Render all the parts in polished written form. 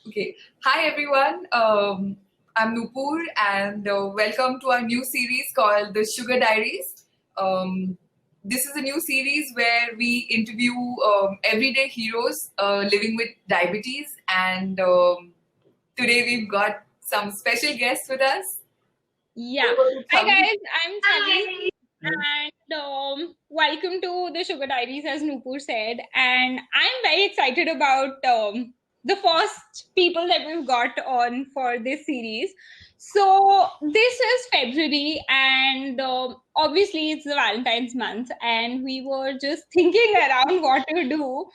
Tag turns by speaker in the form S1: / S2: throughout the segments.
S1: Okay. Hi, everyone. I'm Nupur, and welcome to our new series called the Sugar Diaries. This is a new series where we interview everyday heroes living with diabetes, and today we've got some special guests with us.
S2: Yeah.
S1: Over to
S2: Hi
S1: Chhavi.
S2: guys, I'm Chhavi and welcome to the Sugar Diaries as Nupur said. And I'm very excited about the first people that we've got on for this series. So this is February and obviously it's the Valentine's month and we were just thinking around what to do.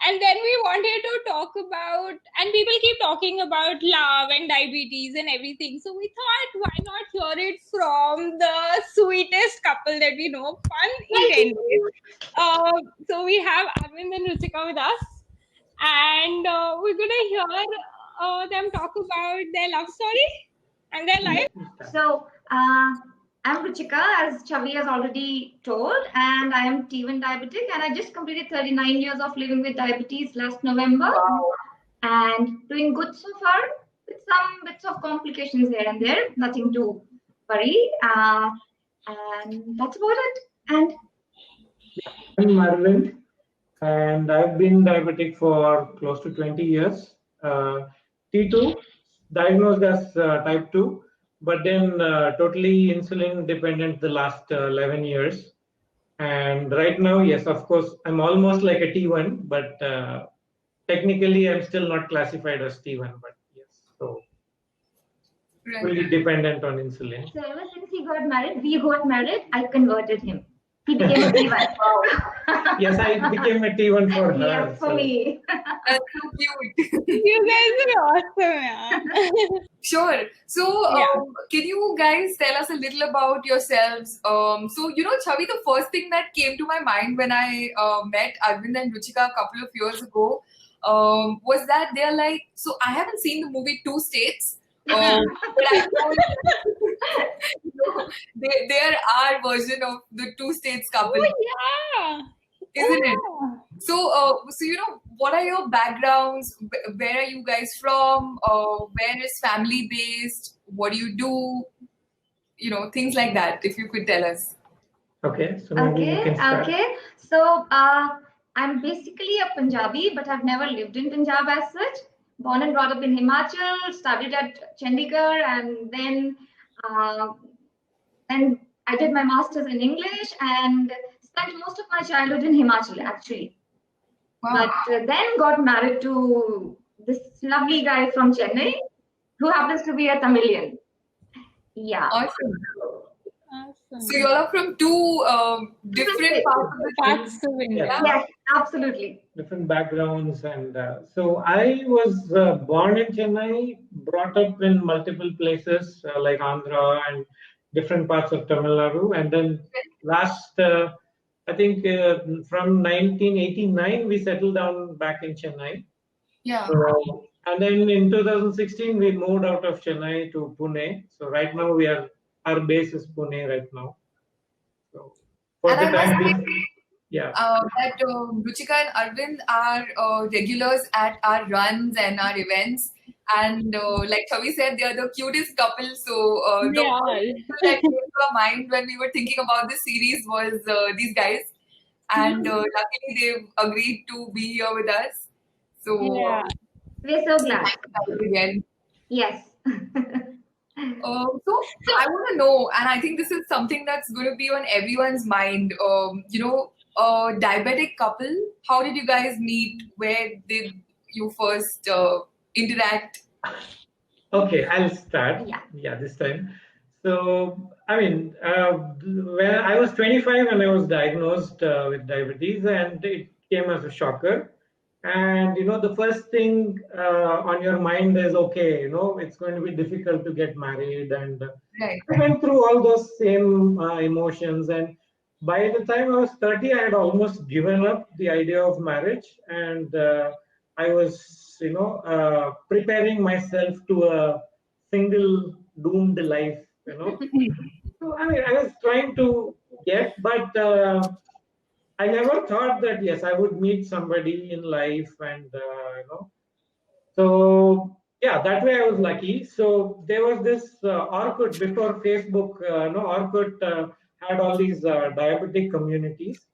S2: And then we wanted to talk about, and people keep talking about love and diabetes and everything. So we thought, why not hear it from the sweetest couple that we know? Fun event. So we have Arvind and Ruchika with us, and we're gonna hear them talk about their love story and their life.
S3: I'm Ruchika, as Chhavi has already told, and I am T1 diabetic, and I just completed 39 years of living with diabetes last November, and doing good so far, with some bits of complications here and there, nothing to worry, and that's about it. And
S4: I'm Arvind, and I've been diabetic for close to 20 years. T2, diagnosed as type 2, but then totally insulin dependent the last 11 years. And right now, yes, of course, I'm almost like a T1, but technically I'm still not classified as T1, but yes, so fully dependent on insulin.
S3: So ever since we got married, I converted him. He became a T1.
S4: Yes, I became a T1 for her.
S3: Yes, for me.
S1: That's so cute.
S2: You guys are awesome, yeah.
S1: Sure. So, can you guys tell us a little about yourselves? Chhavi, the first thing that came to my mind when I met Arvind and Ruchika a couple of years ago was that they're like, so I haven't seen the movie Two States, but I know they're our version of the Two States couple,
S2: Oh, yeah.
S1: isn't it? So, what are your backgrounds? Where are you guys from? Where is family based? What do you do? Things like that. If you could tell us.
S4: Okay, so maybe you can start.
S3: Okay. So I'm basically a Punjabi, but I've never lived in Punjab as such. Born and brought up in Himachal, studied at Chandigarh, and then I did my masters in English and spent most of my childhood in Himachal actually.
S1: Wow.
S3: But then got married to this lovely guy from Chennai who happens to be a Tamilian. Yeah.
S1: Awesome.
S2: Awesome.
S1: So you all are from two different parts of India.
S3: Yes, absolutely.
S4: Different backgrounds, and so I was born in Chennai, brought up in multiple places like Andhra and different parts of Tamil Nadu, and then last, I think from 1989 we settled down back in Chennai.
S1: Yeah.
S4: So, and then in 2016 we moved out of Chennai to Pune. So right now our base is Pune right now. So for the time being, yeah.
S1: That Ruchika and Arvind are regulars at our runs and our events. And like Chhavi said, they are the cutest couple. So the one that came to our mind when we were thinking about this series was these guys. And luckily they've agreed to be here with us. So
S3: we're so glad.
S1: Again.
S3: Yes.
S1: So I want to know, and I think this is something that's going to be on everyone's mind. A diabetic couple. How did you guys meet? Where did you first interact?
S4: Okay, I'll start. Yeah, this time. So, I mean, when I was 25 when I was diagnosed with diabetes, and it came as a shocker. And the first thing on your mind is, okay, it's going to be difficult to get married, and I went through all those same emotions. And by the time I was 30, I had almost given up the idea of marriage, and I was, preparing myself to a single doomed life. So I mean, I was trying to get, but I never thought that yes, I would meet somebody in life, and so yeah, that way I was lucky. So there was this Orkut before Facebook. No, Orkut had all these diabetic communities.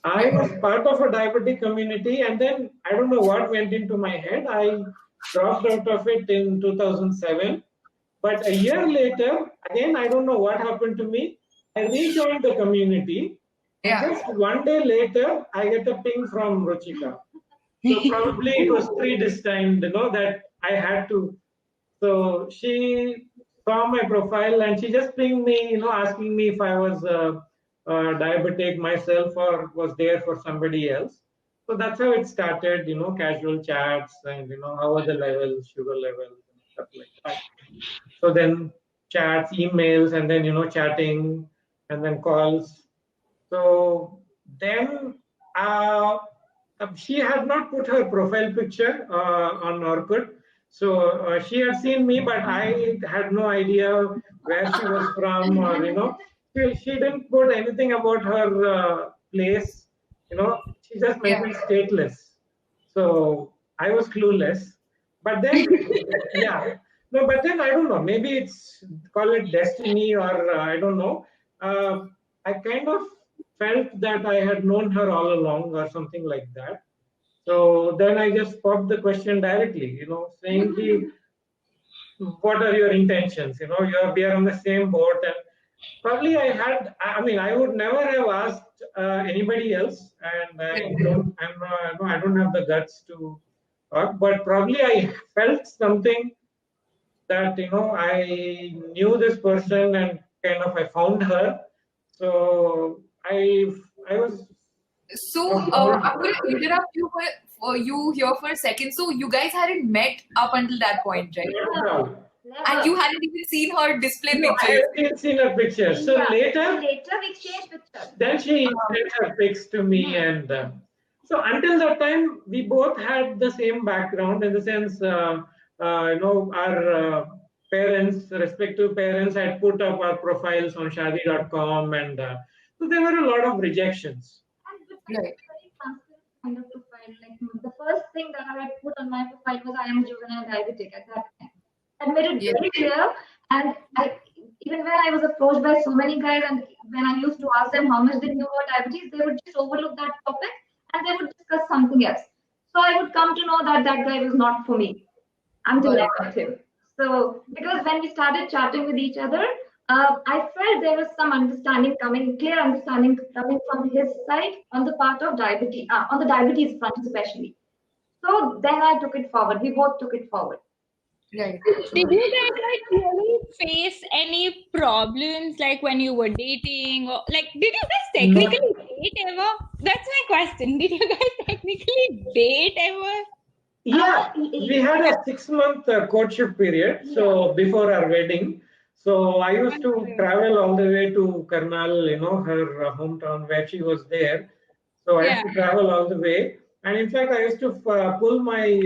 S4: I was part of a diabetic community, and then I don't know what went into my head. I dropped out of it in 2007. But a year later, again, I don't know what happened to me. I rejoined the community, and just one day later, I get a ping from Ruchika. So probably it was predestined, that I had to. So she saw my profile and she just pinged me, asking me if I was diabetic myself or was there for somebody else. So that's how it started, casual chats and, how are the levels, sugar levels, and stuff like that. So then chats, emails, and then, chatting and then calls. So then she had not put her profile picture on Orkut. So she had seen me, but I had no idea where she was from, or she didn't put anything about her place. She just mentioned stateless. So I was clueless. But then, yeah, no, but then I don't know. Maybe it's call it destiny, or I don't know. I kind of felt that I had known her all along, or something like that. So then I just popped the question directly, saying, what are your intentions? We are on the same boat. And probably I would never have asked anybody else. And I don't have the guts to talk, but probably I felt something that, I knew this person and kind of I found her. So I was.
S1: So I'm going to interrupt you for you here for a second. So you guys hadn't met up until that point, right?
S4: No.
S1: And you hadn't even seen her display
S4: No, I
S1: pictures.
S4: hadn't seen her pictures. So later
S3: we exchanged pictures.
S4: Then she sent her pics to me, and so until that time, we both had the same background in the sense, our parents, respective parents, had put up our profiles on Shadi.com, and so there were a lot of rejections.
S3: And right. Very transparent kind of profile. Like the first thing that I had put on my profile was I am juvenile diabetic at that time. I made it very clear, and even when I was approached by so many guys, and when I used to ask them how much they knew about diabetes, they would just overlook that topic and they would discuss something else. So I would come to know that that guy was not for me until I met him. So because when we started chatting with each other, I felt there was some clear understanding coming from his side on the part of diabetes, on the diabetes front especially. So then I took it forward. We both took it forward.
S1: Right.
S2: Did you guys really face any problems when you were dating, or did you guys technically date ever? That's my question. Did you guys technically date ever?
S4: Yeah, we had a 6-month courtship period. So before our wedding, so I used to travel all the way to Karnal, her hometown where she was there. So I used to travel all the way. And in fact, I used to pull my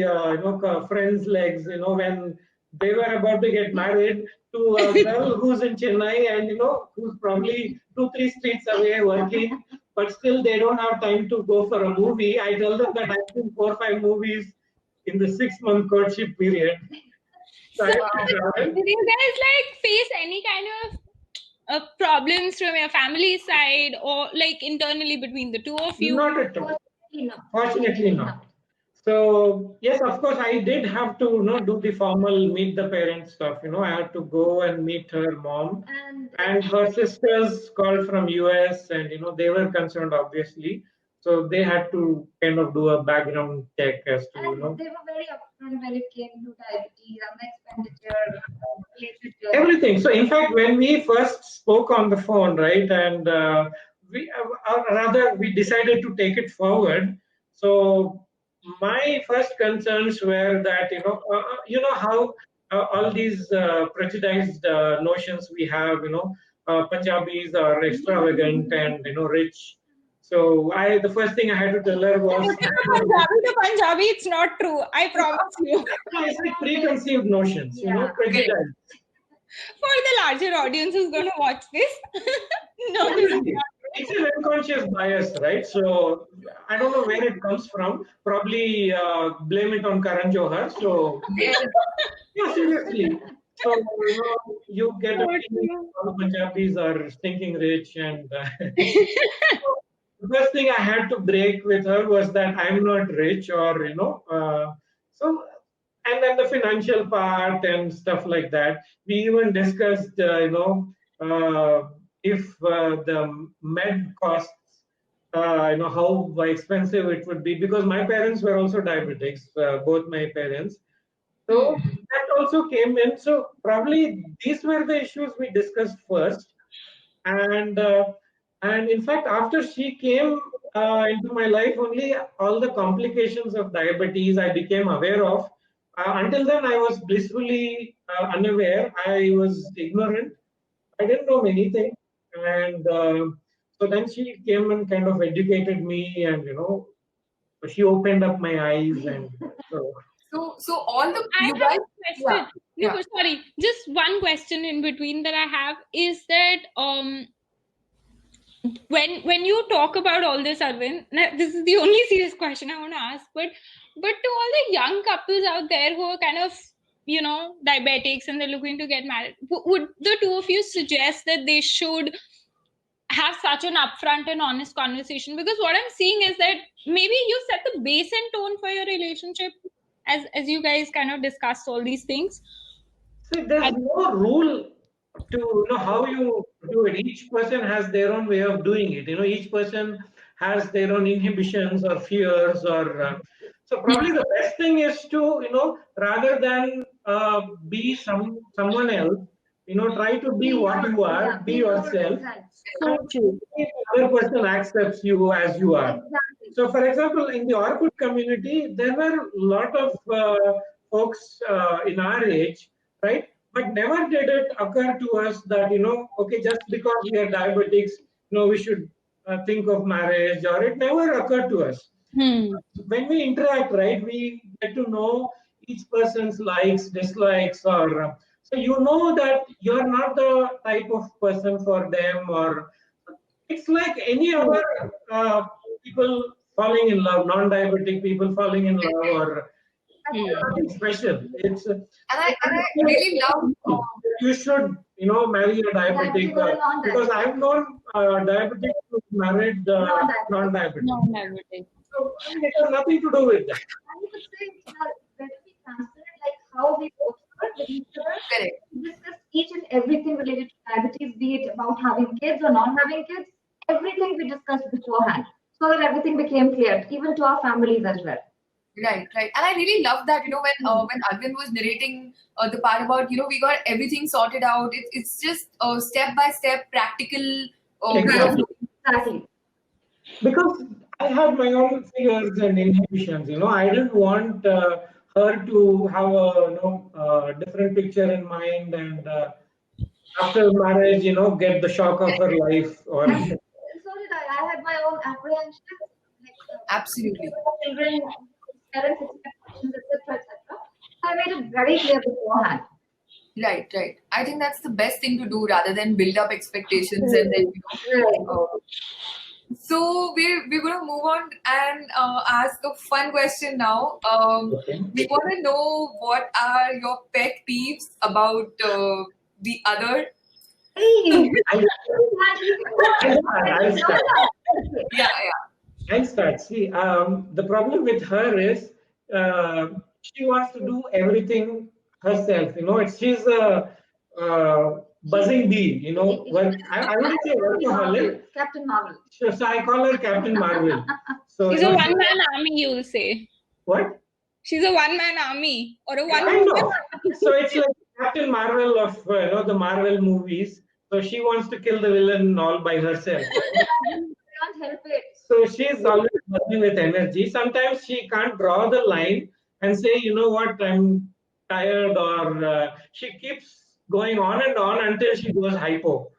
S4: friends' legs, when they were about to get married, to a girl who's in Chennai and who's probably 2-3 streets away working, but still they don't have time to go for a movie. I tell them that I've seen 4 or 5 movies in the 6-month courtship period.
S2: So did you guys face any kind of problems from your family side, or internally between the two of you?
S4: Not at all. Fortunately not. So yes, of course, I did have to do the formal meet the parents stuff. I had to go and meet her mom, and her sisters called from US, and they were concerned obviously. So they had to kind of do a background check as to
S3: They were very upfront when it came to diabetes and expenditure,
S4: everything. So in fact, when we first spoke on the phone, right, and we decided to take it forward. So my first concerns were that how all these prejudiced notions we have, Punjabis are extravagant and rich. So the first thing I had to tell her was
S2: Punjabi, it's not true. I promise you.
S4: It's like preconceived notions, prejudice.
S2: For the larger audience who's going to watch this, no, this is not true.
S4: It's an unconscious bias, right? So I don't know where it comes from. Probably blame it on Karan Johar. So
S1: Yes.
S4: yeah, seriously. So you get a
S2: So
S4: feeling
S2: true.
S4: all Punjabis are stinking rich, and the first thing I had to break with her was that I'm not rich, or so, and then the financial part and stuff like that. We even discussed, if the med costs, how expensive it would be, because my parents were also diabetics, both my parents. So that also came in. So probably these were the issues we discussed first, and in fact, after she came into my life, only all the complications of diabetes I became aware of. Until then, I was blissfully unaware. I was ignorant. I didn't know anything, and so then she came and kind of educated me, and she opened up my eyes, and so.
S1: So all the
S2: I
S1: you
S2: have
S1: guys,
S2: a
S1: yeah,
S2: question. No,
S1: yeah.
S2: sorry. Just one question in between that I have is that when you talk about all this, Arvind, now, this is the only serious question I want to ask, but to all the young couples out there who are kind of diabetics and they're looking to get married, would the two of you suggest that they should have such an upfront and honest conversation? Because what I'm seeing is that maybe you set the base and tone for your relationship as you guys kind of discussed all these things.
S4: See, there's no rule to how you do it. Each person has their own way of doing it. Each person has their own inhibitions or fears, or so probably the best thing is to rather than be someone else. Try to be what you are, be yourself,
S2: So
S4: and
S2: true.
S4: the other person accepts you as you are. So, for example, in the Orkut community, there were a lot of folks in our age, right? But never did it occur to us that, okay, just because we are diabetics, we should think of marriage, or it never occurred to us. When we interact, right, we get to know each person's likes, dislikes, or so that you're not the type of person for them, or it's like any other people falling in love, non-diabetic people falling in love, or nothing special. It's
S1: And I really love.
S4: you should marry a diabetic, because I've known diabetics who married non-diabetic.
S2: Non-diabetic.
S4: So it has nothing to do with that.
S3: I would say better be transparent, like how we both are with each other.
S1: Correct.
S3: Discuss each and everything related to diabetes, be it about having kids or not having kids. Everything we discussed beforehand, so that everything became clear, even to our families as well.
S1: Right. And I really love that, when Arvind was narrating the part about, we got everything sorted out. It's just step by step, practical way of
S4: Exactly.
S1: doing.
S3: Exactly.
S4: Because I had my own fears and inhibitions. I didn't want her to have a different picture in mind, and after marriage, get the shock of her life. Or
S3: So did I. I had my own apprehensions, like
S1: Absolutely.
S3: children, parents' expectations, etc., etc. I made it very clear beforehand.
S1: Right. I think that's the best thing to do rather than build up expectations and then, So we're going to move on and ask a fun question now.
S4: okay.
S1: We want to know what are your pet peeves about the other.
S3: Hey,
S4: I'll start.
S1: Yeah.
S4: I'll start. See, the problem with her is she wants to do everything herself. She's a buzzing bee. I wouldn't say workaholic.
S3: Captain Marvel.
S4: So I call her Captain Marvel. So
S2: She's a one-man army, you'll say.
S4: what?
S2: She's a one-man army or a
S4: Kind
S2: one-woman
S4: of. So it's like Captain Marvel of the Marvel movies. So she wants to kill the villain all by herself.
S3: Can't help it.
S4: So she's always working with energy. Sometimes she can't draw the line and say, you know what, I'm tired, or she keeps going on and on until she goes hypo,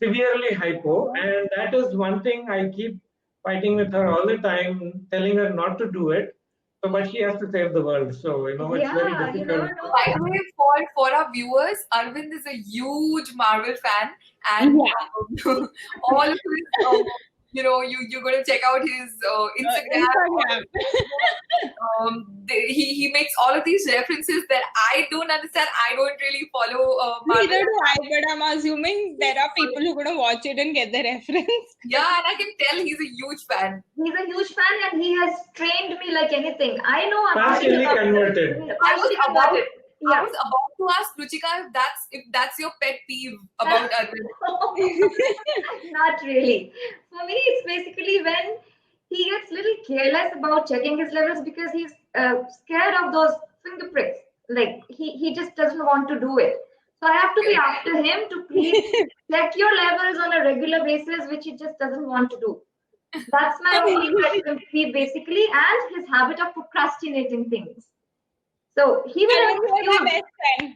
S4: severely hypo. And that is one thing I keep fighting with her all the time, telling her not to do it. So, but she has to save the world. So, it's very
S3: Yeah, you never
S4: difficult.
S3: know.
S1: By the way, for our viewers, Arvind is a huge Marvel fan, and all of his, you're going to check out his Instagram. He makes all of these references that I don't understand. I don't really follow Marvel.
S2: Neither do I, but I'm assuming there are people who are going to watch it and get the reference.
S1: Yeah, and I can tell he's a huge fan.
S3: He's a huge fan and he has trained me like anything. I know I'm
S4: Partially converted.
S1: I was about to ask Ruchika if that's your pet peeve about Arvind.
S3: Not really. For me, it's basically when he gets a little careless about checking his levels because he's scared of those finger pricks. Like he just doesn't want to do it. So I have to be after him to please check your levels on a regular basis, which he just doesn't want to do. That's my only pet peeve basically, and his habit of procrastinating things. So he will
S2: be my best friend.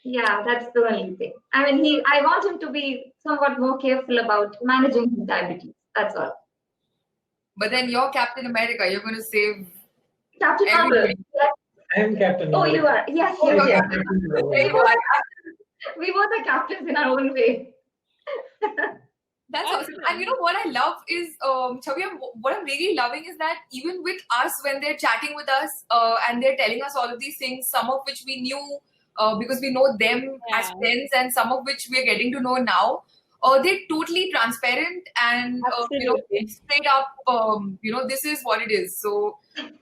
S3: Yeah, that's the only thing. I mean, I want him to be somewhat more careful about managing his diabetes. That's all.
S1: But then you're Captain America. You're going to save
S3: Captain Marvel. Yes.
S4: I am Captain.
S3: Oh, you are. Yes,
S1: Oh,
S3: yes,
S1: yeah.
S3: yes. We both are captains in our own way.
S1: That's awesome. And you know what I love is, Chhavi, what I'm really loving is that even with us, when they're chatting with us and they're telling us all of these things, some of which we knew because we know them as friends, and some of which we're getting to know now, they're totally transparent and straight up. This is what it is. So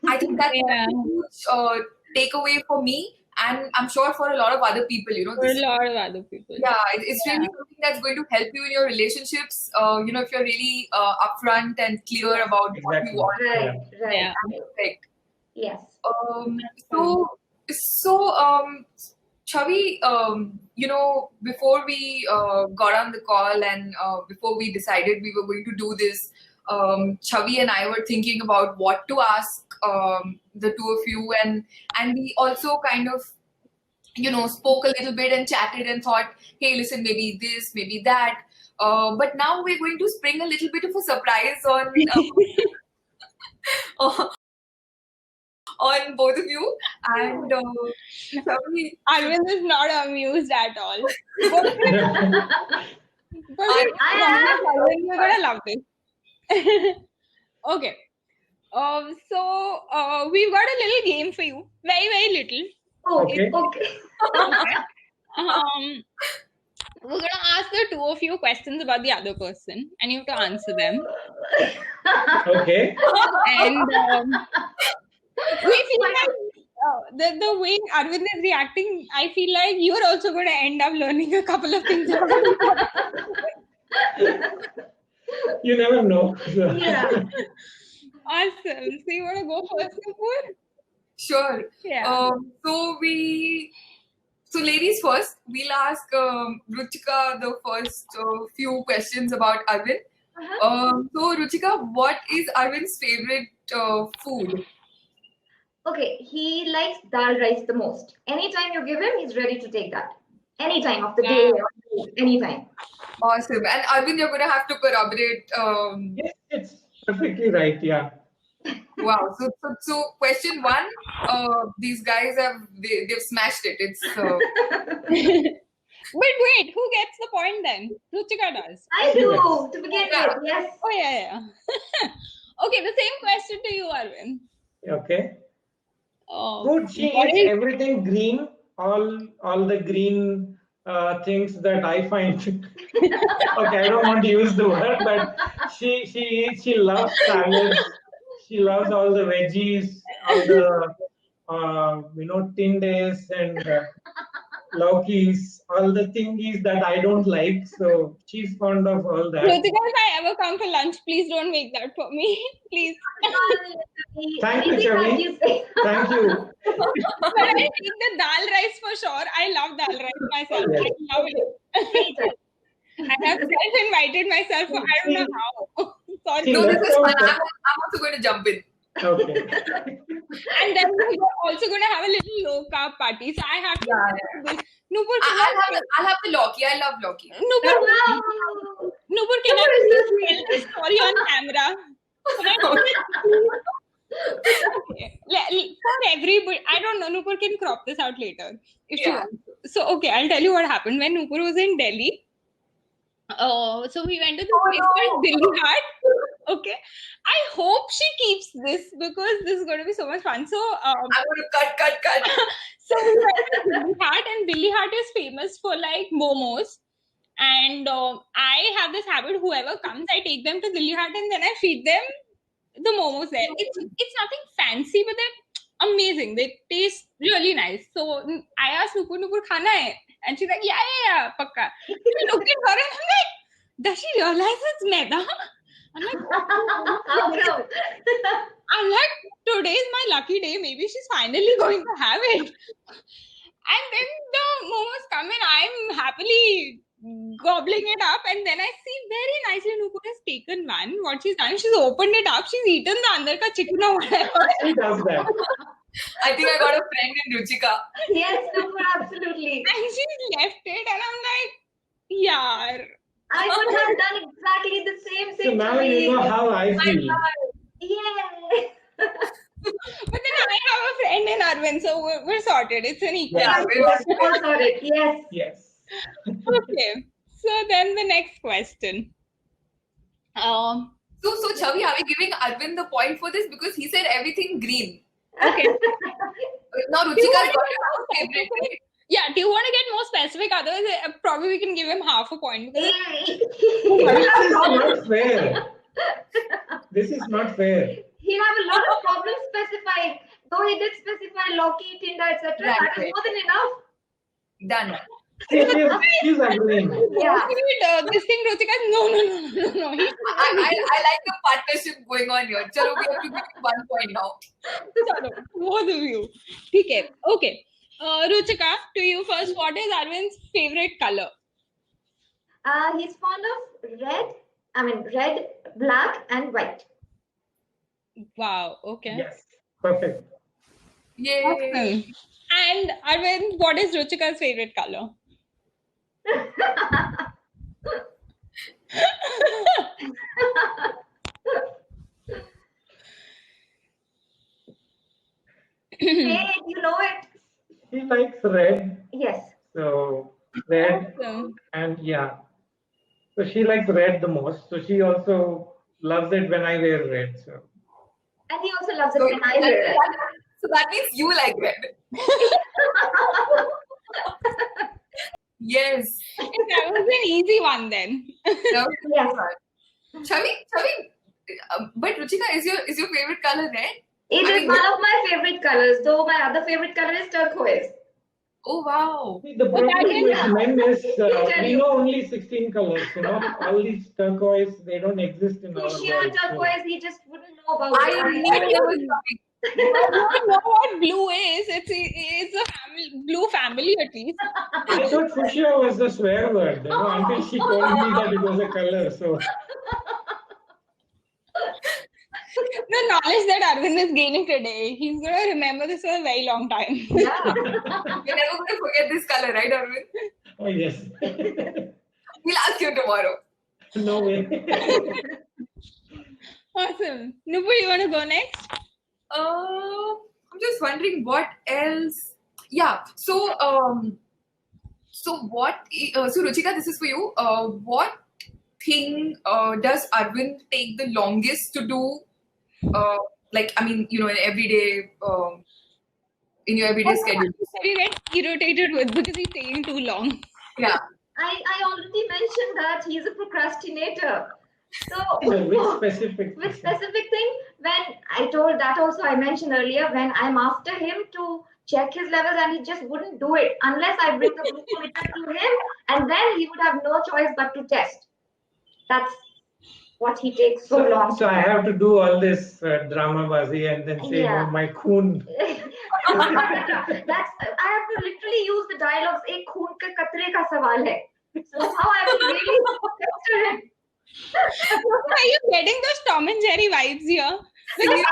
S1: I think that's a huge takeaway for me. And I'm sure for a lot of other people,
S2: For a lot of other people.
S1: Yeah, it's really something that's going to help you in your relationships. If you're really upfront and clear about what you want.
S3: Right.
S2: Yeah.
S1: Perfect.
S3: Yes.
S1: So, Chhavi, before we got on the call and before we decided we were going to do this, Chhavi and I were thinking about what to ask the two of you, and we also kind of spoke a little bit and chatted and thought, hey, listen, maybe this, maybe that, but now we're going to spring a little bit of a surprise on both of you, and Chhavi,
S2: Arvind is not amused at all. You're gonna love this. Okay. So we've got a little game for you. Very, very little.
S3: Okay.
S2: We're gonna ask the two of you questions about the other person, and you have to answer them.
S4: Okay.
S2: And we feel like the way Arvind is reacting, I feel like you're also going to end up learning a couple of things about it.
S4: You never know.
S3: Yeah.
S2: Awesome. So you want to go first, Nupur?
S1: Sure.
S2: Yeah.
S1: So ladies first, we'll ask Ruchika the first few questions about Arvind. So Ruchika, what is Arvind's favorite food?
S3: Okay, he likes dal rice the most. Anytime you give him, he's ready to take that. Any time of the day, or anytime.
S1: Awesome. And Arvind, you're going to have to corroborate.
S4: Yes, it's perfectly right. Yeah.
S1: Wow. So question one, these guys they've smashed it. It's.
S2: But wait, who gets the point then? Ruchika does.
S3: I do, to begin with, yes.
S2: Oh, yeah. Okay, the same question to you, Arvind.
S4: Okay. Food, she eats everything green, all the green things that I find. Okay, I don't want to use the word, but she loves salads. She loves all the veggies, all the tindes and laukis, all the thingies that I don't like. So she's fond of all that.
S2: Ruchika, if I ever come for lunch, please don't make that for me. Please.
S4: Thank you, Chhavi. Thank you.
S2: But I take the dal rice for sure. I love dal rice myself.
S4: Yes.
S2: I love it. I have self-invited myself, so I don't know how. Sorry.
S1: No, this is fun. I'm also going to jump in.
S4: Okay.
S2: And then we're also going to have a little low-carb party. So I have to do this Nupur,
S1: I'll have the Loki. I love Loki.
S2: Nupur,
S3: Wow.
S2: Nupur, can I
S3: Nupur is so
S2: please tell the
S3: sweet.
S2: story on camera? Okay. For everybody, I don't know, Nupur can crop this out later if she
S1: Yeah.
S2: wants to. So, okay, I'll tell you what happened when Nupur was in Delhi. So we went to this place called Dilli Haat. Okay, I hope she keeps this because this is going to be so much fun. So,
S1: I'm going to cut.
S2: so we went to Dilli Haat, and Dilli Haat is famous for like momos. And I have this habit: whoever comes, I take them to Dilli Haat, and then I feed them the momos there. It's nothing fancy, but they're amazing. They taste really nice. So I asked Nupur, khana hai? And she's like, yeah, pakka. I looked at her and I'm like, does she realize it's maida? I'm like,
S3: How come?
S2: I'm like, today is my lucky day. Maybe she's finally going to have it. And then the momos come in. I'm happily gobbling it up, and then I see very nicely Nupur has taken one. What she's done, she's opened it up. She's eaten the andar ka chicken or whatever.
S4: She does that.
S1: I think I got a friend in Ruchika.
S3: Yes, Nupur, absolutely.
S2: And she's left it, and I'm like, yaar.
S3: I would have done exactly the same
S4: So
S3: thing.
S4: now you know how I feel.
S3: Yeah.
S2: But then I have a friend in Arvind, so we're sorted. It's an equal.
S1: Yeah,
S3: All sorted. Yes.
S4: Yes.
S2: Okay. So then the next question.
S1: So Chhavi, are we giving Arvind the point for this because he said everything green?
S2: Okay.
S1: Now Ruchika's got her favorite. Right?
S2: Yeah, do you want to get more specific? Otherwise, probably we can give him half a point.
S4: This is not fair. This is not fair.
S3: He have a lot of problems specifying. Though he did specify Loki, Tinder, etc. That is more than enough.
S1: Done.
S4: She's agreeing.
S3: Yeah.
S2: This thing, Ruchika, no.
S1: I like the partnership going on here. Chalo, we have to give 1 point now.
S2: Chalo, both of you. Okay. Ruchika, to you first. What is Arvind's favorite color?
S3: He's fond of red, black, and white.
S2: Wow. Okay.
S4: Yes. Perfect.
S1: Yay.
S2: Awesome. And Arvind, what is Ruchika's favorite color?
S3: Hey, you know it.
S4: She likes red.
S3: Yes.
S4: So red
S2: Awesome.
S4: and yeah. So she likes red the most. So she also loves it when I wear red. So
S3: And he also loves it when I wear it.
S1: So that means you like red. Yes.
S2: That was an easy one then.
S1: That was
S3: Yes.
S1: fun. Chhavi, but Ruchika, is your favorite color red?
S3: It is one of my favorite colors, though my other favorite color is turquoise.
S1: Oh wow.
S4: see, the problem with men is we know only 16 colors. You know, all these turquoise they don't exist in our
S3: Fuchsia,
S4: world. So
S3: turquoise, he just wouldn't know about
S1: I
S3: it.
S1: knew it was coming.
S2: You don't know what blue is. It's a blue family at least.
S4: I thought fuchsia was a swear word, you know, until she told me that it was a color. So
S2: The knowledge that Arvind is gaining today, he's going to remember this for a very long time.
S3: Yeah.
S1: You're never going to forget this color, right, Arvind?
S4: oh yes,
S1: We'll ask you tomorrow.
S4: no way.
S2: Awesome. Nupur, you want to go next?
S1: I'm just wondering what else. Yeah. So Ruchika, this is for you. What thing does Arvind take the longest to do? In everyday, in your everyday schedule.
S2: We get irritated with because he's taking too long.
S1: Yeah.
S3: I already mentioned that he's a procrastinator. So
S4: Which specific?
S3: with specific thing, when I told that also I mentioned earlier, when I'm after him to check his levels and he just wouldn't do it unless I bring the glucometer to him, and then he would have no choice but to test. That's what he takes so long.
S4: So I have to do all this drama bazi and then say,
S3: Yeah.
S4: no, my khoon.
S3: That's I have to literally use the dialogues. एक खून के कतरे का सवाल है. So how I have to really pester him.
S2: Are you getting those Tom and Jerry vibes here? Because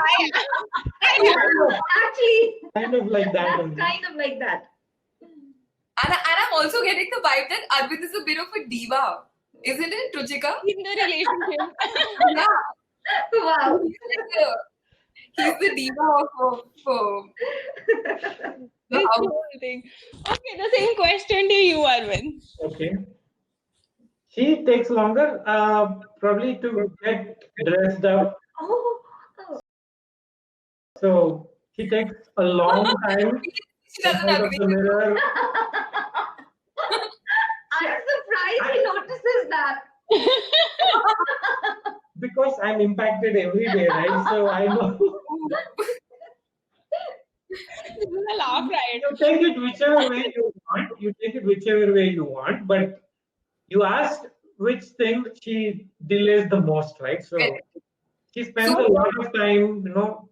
S3: Actually,
S4: Kind of like that.
S3: that's
S4: only.
S3: kind of like that.
S1: And I'm also getting the vibe that Arvind is a bit of a diva. Isn't it, Ruchika?
S2: In the relationship.
S1: Yeah.
S3: Wow.
S1: He's the diva of the
S2: This
S1: house.
S2: whole thing. Okay, the same question to you, Arvind.
S4: Okay. She takes longer, probably to get dressed up.
S3: Oh.
S4: So she takes a long time
S1: She
S4: in
S1: doesn't
S4: front of
S1: agree.
S4: the mirror.
S3: I'm surprised he notices that.
S4: Because I'm impacted every day, right? So I know.
S2: This is a laugh, right?
S4: You take it whichever way you want. You take it whichever way you want. But you asked which thing she delays the most, right? So she spends a lot of time,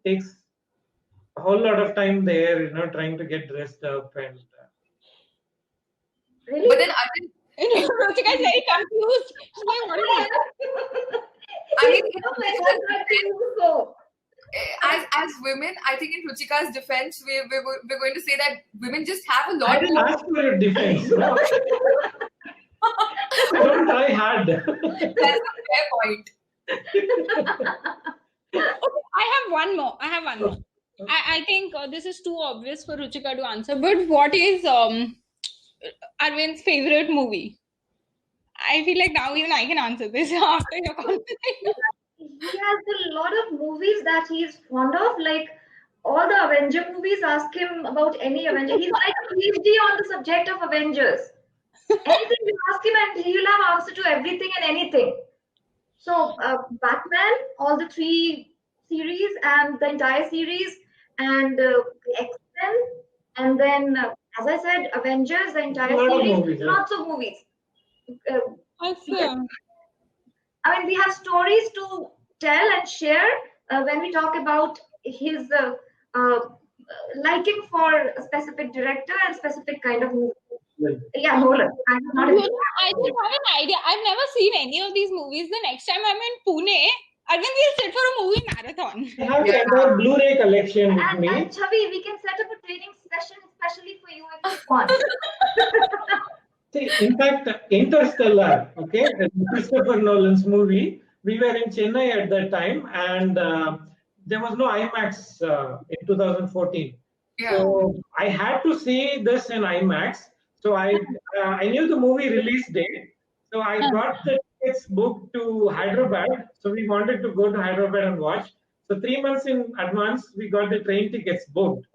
S4: takes a whole lot of time there, trying to get dressed up and.
S3: Really?
S1: But then Arvind,
S2: Ruchika is very confused. She's like, what is it?
S1: I mean,
S3: You mentioned that to you before.
S1: as women, I think in Ruchika's defense, we're going to say that women just have a
S4: I
S1: lot
S4: didn't
S1: more.
S4: ask for a defense. No. I don't try hard.
S1: That's a fair point.
S2: Okay, I have one more. I think this is too obvious for Ruchika to answer. But what is Arvind's favorite movie? I feel like now even I can answer this after your conversation.
S3: He has a lot of movies that he's fond of. Like all the Avenger movies, ask him about any Avenger. He's like a PhD on the subject of Avengers. Anything you ask him, and he'll have answer to everything and anything. So Batman, all the 3 series and the entire series, and X-Men, and then as I said, Avengers, the entire
S4: Lot of
S3: series,
S4: movies, yeah.
S3: lots of movies.
S2: Awesome.
S3: I mean, we have stories to tell and share when we talk about his liking for a specific director and specific kind of movie. Yeah, Nolan. I'm not
S2: I just have an idea. I've never seen any of these movies. The next time I'm in Pune, Arvind will sit for a movie marathon.
S4: I have the entire Blu-ray collection with
S3: and
S4: me.
S3: Chhavi, we can set up a training session especially for you if you want.
S4: See, in fact, Interstellar, okay, Christopher Nolan's movie, we were in Chennai at that time, and there was no IMAX in 2014.
S1: Yeah.
S4: So I had to see this in IMAX. So I knew the movie release date. So I got the tickets booked to Hyderabad. So we wanted to go to Hyderabad and watch. So 3 months in advance, we got the train tickets booked.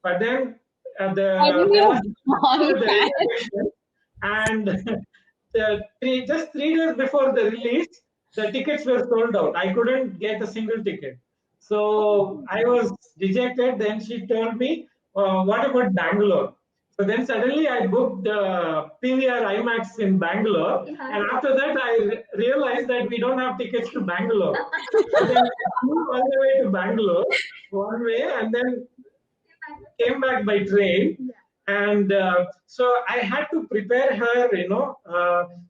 S4: But then and just 3 days before the release, the tickets were sold out. I couldn't get a single ticket. So I was dejected. Then she told me, what about Bangalore? So then suddenly I booked PVR IMAX in Bangalore. And after that, I realized that we don't have tickets to Bangalore. So then I flew all the way to Bangalore, one way, and then came back by train. And so I had to prepare her,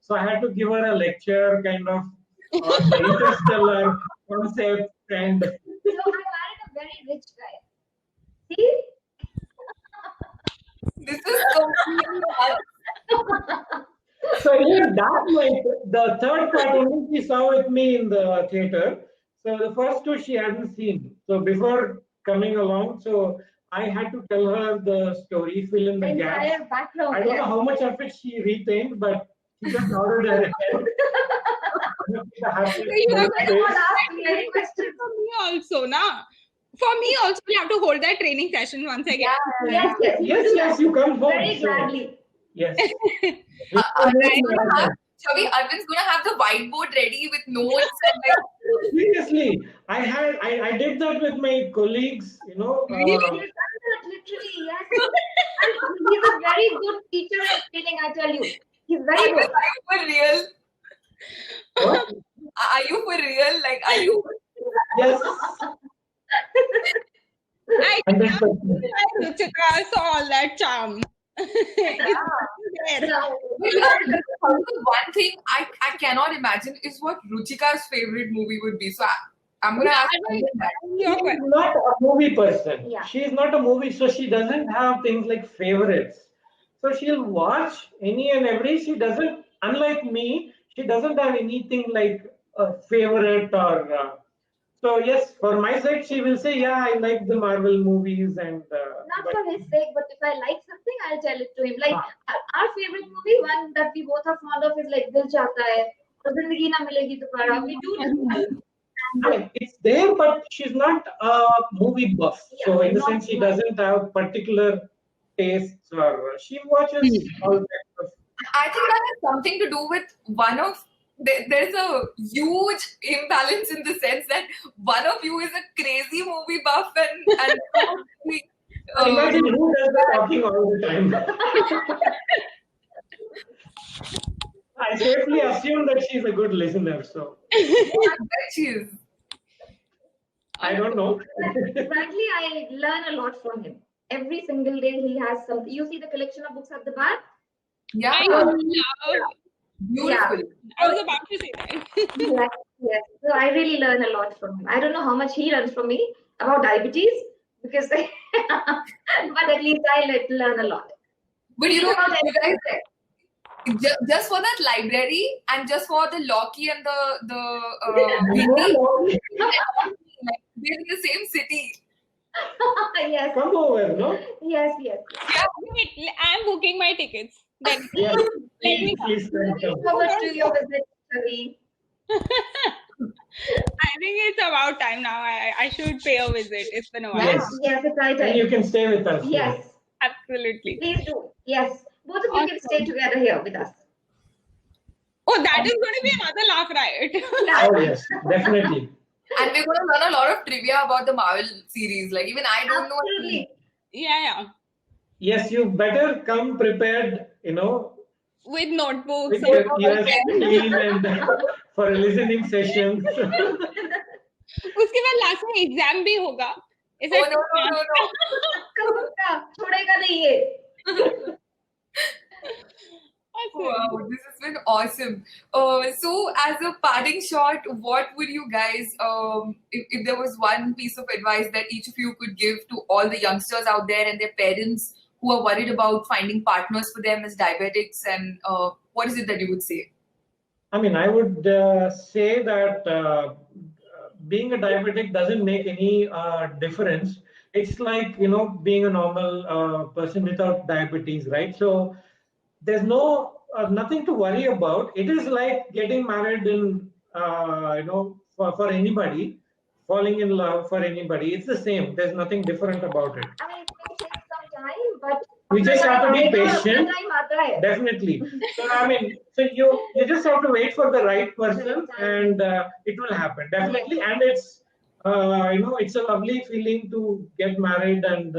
S4: so I had to give her a lecture kind of on the interstellar concept. And
S3: So I married a very rich guy. See?
S1: This is completely
S4: so even that night, the third part only she saw with me in the theater. So the first 2 she hadn't seen. So before coming along, so I had to tell her the story, fill in the gaps.
S3: Entire background.
S4: I don't know how much of it she retained, but she just nodded her head.
S2: You have to
S3: ask me any questions.
S2: for me also, na? For me also, we have to hold that training session once again.
S3: Yes,
S4: You come home.
S3: very gladly.
S4: Yes.
S1: Chhavi, Arvind's gonna have the whiteboard ready with notes and like.
S4: Seriously, I did that with my colleagues,
S3: He's done that literally, yes. And he's a very good teacher at training, I tell you. He's very good.
S1: Are you for real?
S4: What?
S1: Are you for real? Like, are you?
S4: Yes.
S2: I
S4: 100%.
S2: Ruchika saw all that charm. It's there.
S1: One thing I cannot imagine is what Ruchika's favorite movie would be. So I'm gonna ask Arvind that.
S2: Your
S4: She's
S2: question.
S4: not a movie person.
S3: Yeah.
S4: She is not a movie, so she doesn't have things like favorites. So she'll watch any and every. She doesn't, unlike me, she doesn't have anything like a favorite or. So yes, for my side, she will say, "Yeah, I like the Marvel movies," and
S3: not for his sake, but if I like something, I'll tell it to him. Like our favorite movie, one that we both are fond of, is like Dil Chahta Hai or Zindagi Na Milegi Dobara. We do discuss.
S4: I mean, it's there, but she's not a movie buff.
S3: Yeah,
S4: So in the
S3: not
S4: sense, she
S3: much.
S4: doesn't have particular tastes, or she watches all kinds of.
S1: I think that has something to do with one of there's a huge imbalance in the sense that one of you is a crazy movie buff and
S4: Imagine who does the talking all the time. I safely assume that she's a good listener, so
S1: I bet she is.
S4: I don't know.
S3: Frankly, I learn a lot from him. Every single day he has something. You see the collection of books at the back?
S1: Yeah,
S2: I love.
S1: beautiful.
S2: I was about to say that.
S3: Yes, yes. So I really learn a lot from him. I don't know how much he learns from me about diabetes because, but at least I learn a lot.
S1: But you know,
S3: About
S1: you guys, just for that library and just for the Loki and the Winnie, like, they're in the same city.
S3: Yes,
S4: Come over, no?
S3: yes, yes.
S2: Wait, I'm booking my tickets. Then
S4: Yes,
S2: let me
S4: please
S3: Looking
S4: come.
S3: forward to your visit, Chhavi.
S2: I think it's about time now. I should pay a visit. It's been a while.
S4: Yes.
S3: Yes, it's right.
S4: And you can stay with us.
S3: Yes,
S2: Absolutely.
S3: please do. Yes, both of you can stay together here with us.
S2: Oh, that is going to be another laugh riot.
S4: Oh yes, definitely.
S1: And we're going to learn a lot of trivia about the Marvel series. Like, even I don't know.
S3: Absolutely.
S2: Yeah.
S4: Yes, you better come prepared,
S2: With notebooks.
S4: with your ears clean and for a listening session.
S2: उसके बाद last में exam भी होगा. Is
S1: Oh,
S2: it?
S1: no.
S3: करूँगा, छोड़ेगा नहीं ये.
S1: Wow, this has been awesome. So, as a parting shot, what would you guys, if there was one piece of advice that each of you could give to all the youngsters out there and their parents who are worried about finding partners for them as diabetics, and what is it that you would say?
S4: I mean, I would say that being a diabetic doesn't make any difference. It's like, being a normal person without diabetes, right? So there's nothing to worry about. It is like getting married for anybody, falling in love for anybody. It's the same. There's nothing different about it.
S3: I mean, it may take some time, but
S4: We just have to be patient.
S3: time आता है.
S4: Definitely. So I mean, so you just have to wait for the right person, and it will happen definitely. And it's it's a lovely feeling to get married, and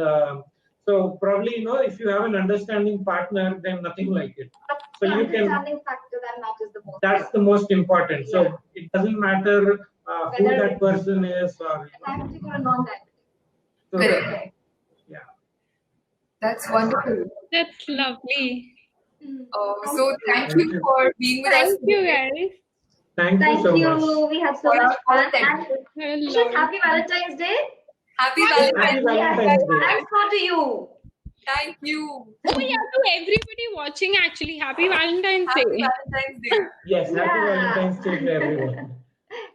S4: so probably if you have an understanding partner, then nothing like it. So
S3: the
S4: you can.
S3: understanding factor that matters the most.
S4: That's the most important. So it doesn't matter who that person is, or
S3: diabetic or a non-diabetic.
S4: so,
S1: Correct.
S4: yeah.
S1: That's wonderful.
S2: That's lovely.
S1: So, thank you for being with us.
S2: Thank you, guys.
S4: Thank you so much.
S3: We had so much fun.
S1: Thank
S3: And
S1: you.
S3: just happy Valentine's Day.
S1: Happy
S4: Happy
S1: Valentine's Day.
S4: Valentine's Day.
S3: Thanks for to you.
S1: Thank you.
S2: Oh yeah, to everybody watching, actually, happy Valentine's Day.
S1: Happy Valentine's Day.
S4: Yes, happy
S3: Yeah.
S4: Valentine's Day to everyone.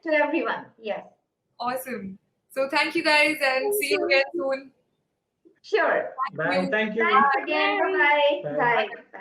S3: To everyone. Yes.
S1: Awesome. So, thank you guys and see you again soon.
S3: Sure.
S4: Bye. Thank you.
S3: Thanks again. Bye-bye.
S4: Bye.
S3: Bye.